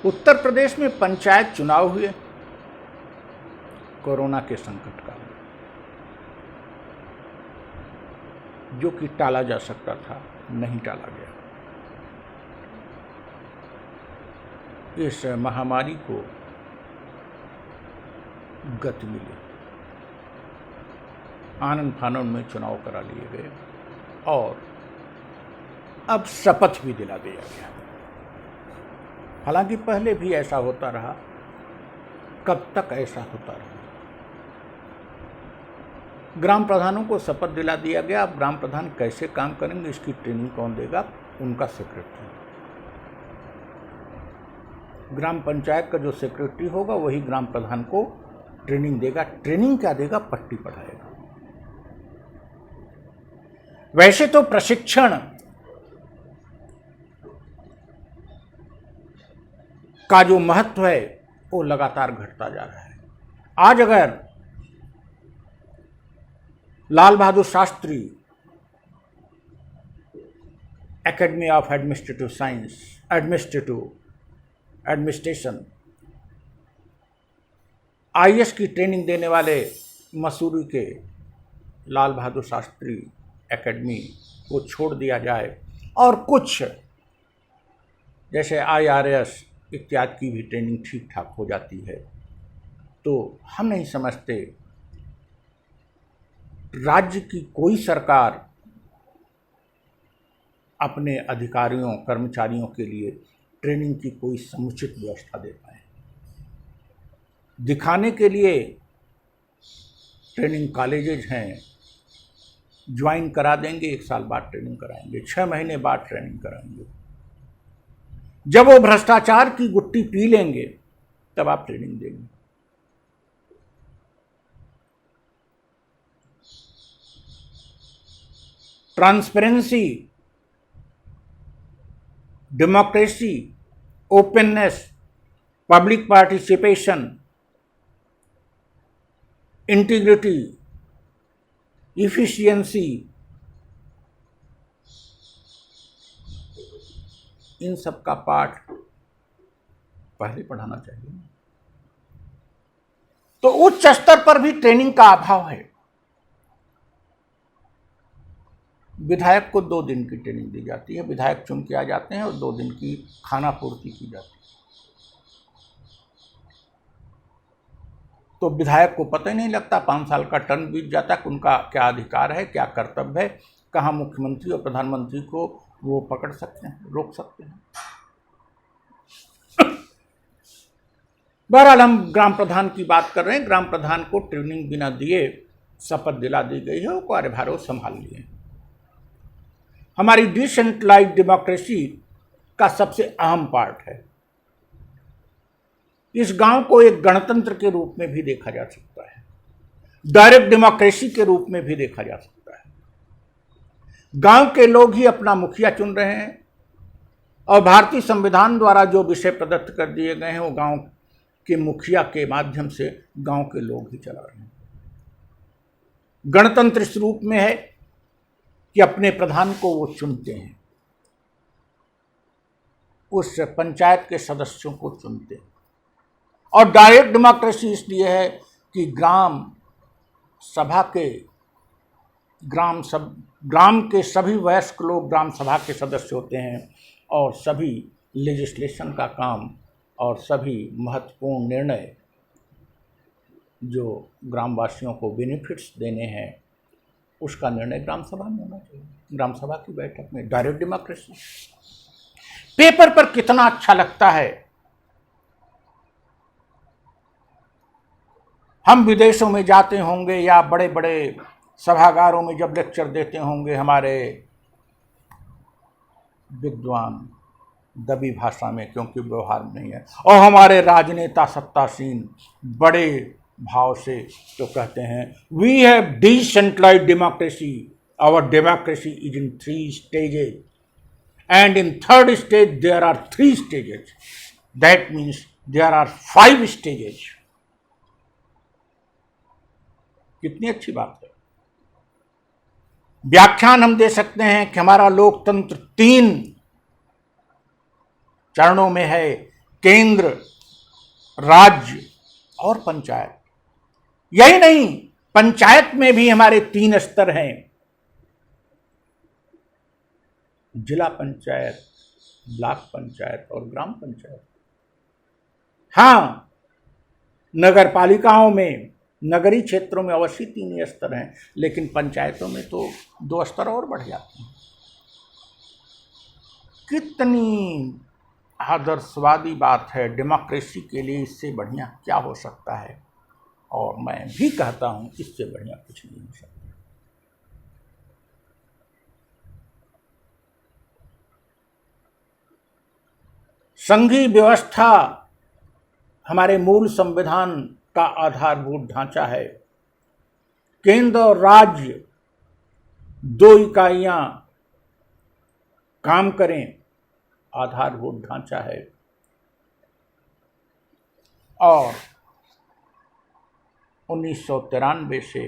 उत्तर प्रदेश में पंचायत चुनाव हुए कोरोना के संकट काल में, जो कि टाला जा सकता था, नहीं टाला गया। इस महामारी को गति मिली, आनंद फानन में चुनाव करा लिए गए और अब शपथ भी दिला दिया गया। हालांकि पहले भी ऐसा होता रहा, कब तक ऐसा होता रहा? ग्राम प्रधानों को शपथ दिला दिया गया। अब ग्राम प्रधान कैसे काम करेंगे, इसकी ट्रेनिंग कौन देगा? उनका सेक्रेटरी। ग्राम पंचायत का जो सेक्रेटरी होगा वही ग्राम प्रधान को ट्रेनिंग देगा। ट्रेनिंग क्या देगा? पट्टी पढ़ाएगा। वैसे तो प्रशिक्षण का जो महत्व है वो लगातार घटता जा रहा है। आज अगर Lal Bahadur Shastri academy of administrative science administration IAS की ट्रेनिंग देने वाले मसूरी के लाल बहादुर शास्त्री एकेडमी को छोड़ दिया जाए और कुछ जैसे आईआरएस इत्यादि की भी ट्रेनिंग ठीक ठाक हो जाती है, तो हम नहीं समझते राज्य की कोई सरकार अपने अधिकारियों कर्मचारियों के लिए ट्रेनिंग की कोई समुचित व्यवस्था दे पाए। दिखाने के लिए ट्रेनिंग कॉलेजेज हैं, ज्वाइन करा देंगे, 1 साल बाद ट्रेनिंग कराएंगे, 6 महीने बाद ट्रेनिंग कराएंगे। जब वो भ्रष्टाचार की गुट्टी पी लेंगे तब आप ट्रेनिंग देंगे। Transparency, democracy, openness, public participation, integrity, efficiency, इन सब का पाठ पहले पढ़ाना चाहिए। तो उच्च स्तर पर भी ट्रेनिंग का अभाव है। विधायक को 2 दिन की ट्रेनिंग दी जाती है, विधायक चुन के आ जाते हैं और 2 दिन की खाना पूर्ति की जाती है। तो विधायक को पता ही नहीं लगता, 5 साल का टर्म बीत जाता है, उनका क्या अधिकार है, क्या कर्तव्य है, कहाँ मुख्यमंत्री और प्रधानमंत्री को वो पकड़ सकते हैं, रोक सकते हैं। बहरहाल हम ग्राम प्रधान की बात कर रहे हैं। ग्राम प्रधान को ट्रेनिंग बिना दिए शपथ दिला दी गई है, वो कार्यभार वो संभाल लिए। हमारी डिसेंट्रलाइज्ड डेमोक्रेसी का सबसे अहम पार्ट है। इस गांव को एक गणतंत्र के रूप में भी देखा जा सकता है, डायरेक्ट डेमोक्रेसी के रूप में भी देखा जा सकता है। गांव के लोग ही अपना मुखिया चुन रहे हैं और भारतीय संविधान द्वारा जो विषय प्रदत्त कर दिए गए हैं वो गांव के मुखिया के माध्यम से गांव के लोग ही चला रहे हैं। गणतंत्र इस रूप में है कि अपने प्रधान को वो चुनते हैं, उस पंचायत के सदस्यों को चुनते हैं। और डायरेक्ट डेमोक्रेसी इसलिए है कि ग्राम के सभी वयस्क लोग ग्राम सभा के सदस्य होते हैं और सभी लेजिस्लेशन का काम और सभी महत्वपूर्ण निर्णय जो ग्रामवासियों को बेनिफिट्स देने हैं उसका निर्णय ग्राम सभा में होना चाहिए। ग्राम सभा की बैठक में डायरेक्ट डेमोक्रेसी पेपर पर कितना अच्छा लगता है। हम विदेशों में जाते होंगे या बड़े बड़े सभागारों में जब लेक्चर देते होंगे हमारे विद्वान, दबी भाषा में, क्योंकि व्यवहार नहीं है, और हमारे राजनेता सत्तासीन बड़े भाव से तो कहते हैं we have decentralised democracy, our democracy is in 3 stages and in 3rd stage there are 3 stages, that means there are 5 stages। कितनी अच्छी बात है। व्याख्यान हम दे सकते हैं कि हमारा लोकतंत्र 3 चरणों में है। केंद्र, राज्य और पंचायत। यही नहीं, पंचायत में भी हमारे 3 स्तर हैं, जिला पंचायत, ब्लॉक पंचायत और ग्राम पंचायत। हाँ, नगर पालिकाओं में, नगरीय क्षेत्रों में अवश्य 3 ही स्तर हैं, लेकिन पंचायतों में तो 2 स्तर और बढ़ जाते हैं। कितनी आदर्शवादी बात है, डेमोक्रेसी के लिए इससे बढ़िया क्या हो सकता है। और मैं भी कहता हूं इससे बढ़िया कुछ नहीं हो सकता। संघीय व्यवस्था हमारे मूल संविधान का आधारभूत ढांचा है। केंद्र और राज्य 2 इकाइयां काम करें, आधारभूत ढांचा है। और 1993 से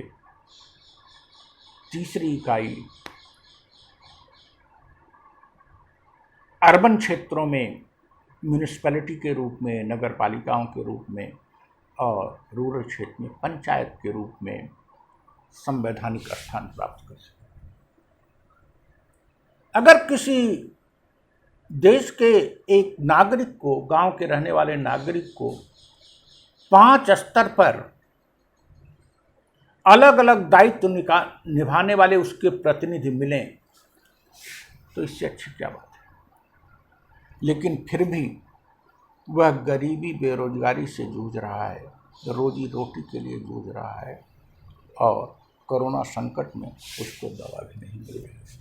तीसरी इकाई अर्बन क्षेत्रों में म्यूनिसिपैलिटी के रूप में, नगर पालिकाओं के रूप में, और रूरल क्षेत्र में पंचायत के रूप में संवैधानिक स्थान प्राप्त कर सके। अगर किसी देश के एक नागरिक को, गांव के रहने वाले नागरिक को 5 स्तर पर अलग अलग दायित्व निभाने वाले उसके प्रतिनिधि मिलें, तो इससे अच्छी क्या बात है। लेकिन फिर भी वह गरीबी, बेरोजगारी से जूझ रहा है, रोजी रोटी के लिए जूझ रहा है, और कोरोना संकट में उसको दवा भी नहीं मिल रही है।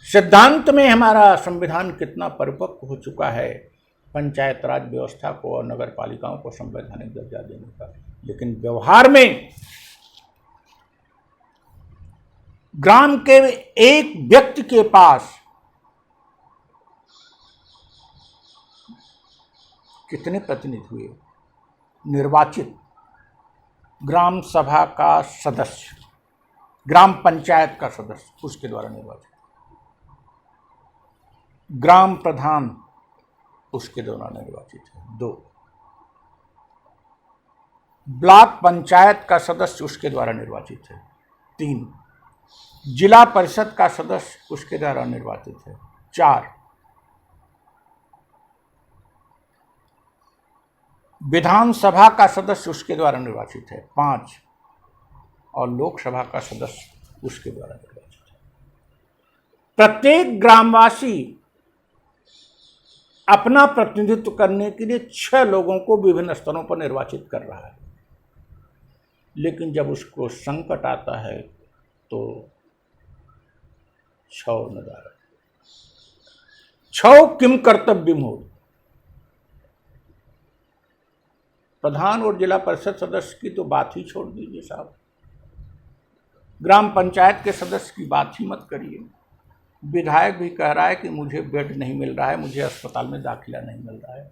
सिद्धांत में हमारा संविधान कितना परिपक्व हो चुका है पंचायत राज व्यवस्था को और नगर पालिकाओं को संवैधानिक दर्जा देने का, लेकिन व्यवहार में ग्राम के एक व्यक्ति के पास कितने प्रतिनिधि हुए निर्वाचित? ग्राम सभा का सदस्य, ग्राम पंचायत का सदस्य उसके द्वारा निर्वाचित, ग्राम प्रधान उसके द्वारा निर्वाचित है 2, ब्लॉक पंचायत का सदस्य उसके द्वारा निर्वाचित है 3, जिला परिषद का सदस्य उसके द्वारा निर्वाचित है 4, विधानसभा का सदस्य उसके द्वारा निर्वाचित है 5, और लोकसभा का सदस्य उसके द्वारा निर्वाचित है। प्रत्येक ग्रामवासी अपना प्रतिनिधित्व करने के लिए 6 लोगों को विभिन्न स्तरों पर निर्वाचित कर रहा है, लेकिन जब उसको संकट आता है तो 6 नदारद, 6 किम कर्तव्यम हो। प्रधान और जिला परिषद सदस्य की तो बात ही छोड़ दीजिए साहब, ग्राम पंचायत के सदस्य की बात ही मत करिए। विधायक भी कह रहा है कि मुझे बेड नहीं मिल रहा है, मुझे अस्पताल में दाखिला नहीं मिल रहा है।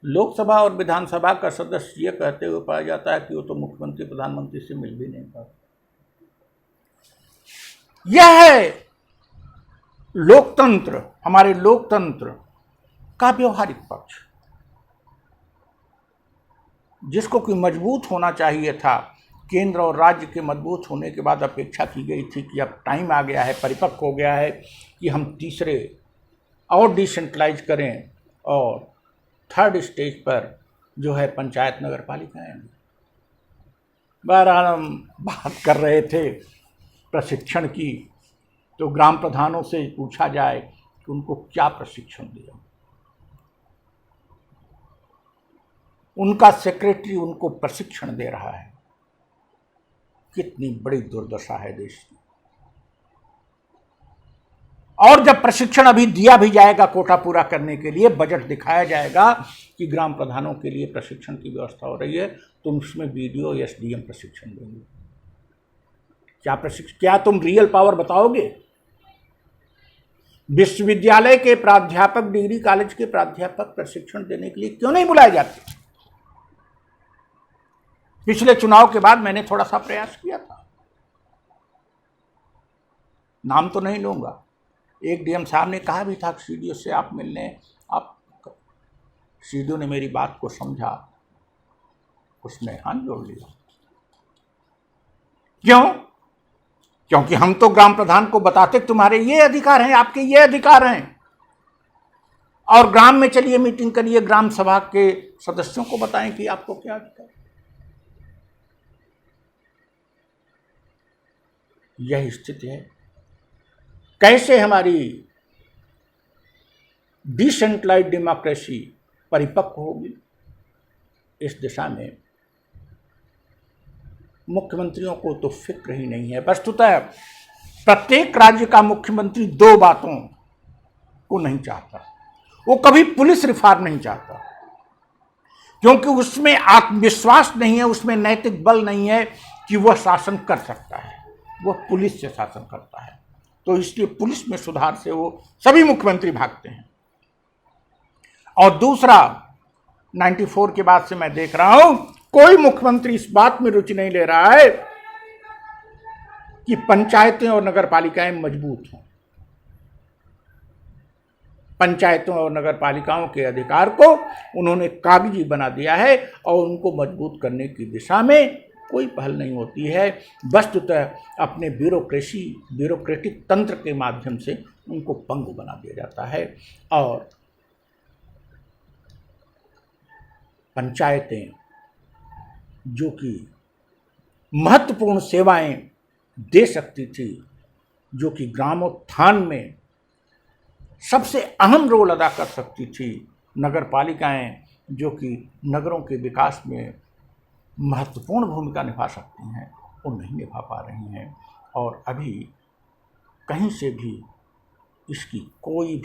लोकसभा और विधानसभा का सदस्य ये कहते हुए पाया जाता है कि वो तो मुख्यमंत्री, प्रधानमंत्री से मिल भी नहीं पाता। यह है लोकतंत्र, हमारे लोकतंत्र का व्यवहारिक पक्ष, जिसको कि मजबूत होना चाहिए था। केंद्र और राज्य के मजबूत होने के बाद अपेक्षा की गई थी कि अब टाइम आ गया है, परिपक्व हो गया है कि हम तीसरे और डिसेंट्रलाइज करें, और 3rd स्टेज पर जो है पंचायत नगर पालिकाएं। बहरहाल हम बात कर रहे थे प्रशिक्षण की, तो ग्राम प्रधानों से पूछा जाए कि उनको क्या प्रशिक्षण दिया। उनका सेक्रेटरी उनको प्रशिक्षण दे रहा है। कितनी बड़ी दुर्दशा है देश की। और जब प्रशिक्षण अभी दिया भी जाएगा कोटा पूरा करने के लिए, बजट दिखाया जाएगा कि ग्राम प्रधानों के लिए प्रशिक्षण की व्यवस्था हो रही है, तुम उसमें बीडीओ या एसडीएम प्रशिक्षण देंगे। क्या तुम रियल पावर बताओगे? विश्वविद्यालय के प्राध्यापक, डिग्री कॉलेज के प्राध्यापक प्रशिक्षण देने के लिए क्यों नहीं बुलाए जाते? पिछले चुनाव के बाद मैंने थोड़ा सा प्रयास किया था, नाम तो नहीं लूंगा। एक डीएम साहब ने कहा भी था कि सीडीओ से आप मिलने, आप सीडीओ ने मेरी बात को समझा, उसने हाथ जोड़ लिया। क्यों? क्योंकि हम तो ग्राम प्रधान को बताते तुम्हारे ये अधिकार हैं, आपके ये अधिकार हैं, और ग्राम में चलिए मीटिंग करिए, ग्राम सभा के सदस्यों को बताएं कि आपको क्या अधिकार। यह स्थिति है। कैसे हमारी डिसेंट्रलाइज्ड डेमोक्रेसी परिपक्व होगी, इस दिशा में मुख्यमंत्रियों को तो फिक्र ही नहीं है। वस्तुतः प्रत्येक राज्य का मुख्यमंत्री दो बातों को नहीं चाहता। वो कभी पुलिस रिफॉर्म नहीं चाहता, क्योंकि उसमें आत्मविश्वास नहीं है, उसमें नैतिक बल नहीं है कि वह शासन कर सकता है, वह पुलिस से शासन करता है। तो इसलिए पुलिस में सुधार से वो सभी मुख्यमंत्री भागते हैं। और दूसरा, 94 के बाद से मैं देख रहा हूं कोई मुख्यमंत्री इस बात में रुचि नहीं ले रहा है कि पंचायतें और नगरपालिकाएं मजबूत हों। पंचायतों और नगरपालिकाओं के अधिकार को उन्होंने कागजी बना दिया है और उनको मजबूत करने की दिशा में कोई पहल नहीं होती है। वस्तुतः अपने ब्यूरोक्रेटिक तंत्र के माध्यम से उनको पंगु बना दिया जाता है। और पंचायतें जो कि महत्वपूर्ण सेवाएं दे सकती थी, जो कि ग्रामोत्थान में सबसे अहम रोल अदा कर सकती थी, नगरपालिकाएं जो कि नगरों के विकास में महत्वपूर्ण भूमिका निभा सकती हैं, वो नहीं निभा पा रही हैं। और अभी कहीं से भी इसकी कोई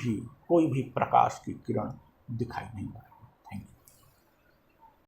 भी प्रकाश की किरण दिखाई नहीं पड़ रही।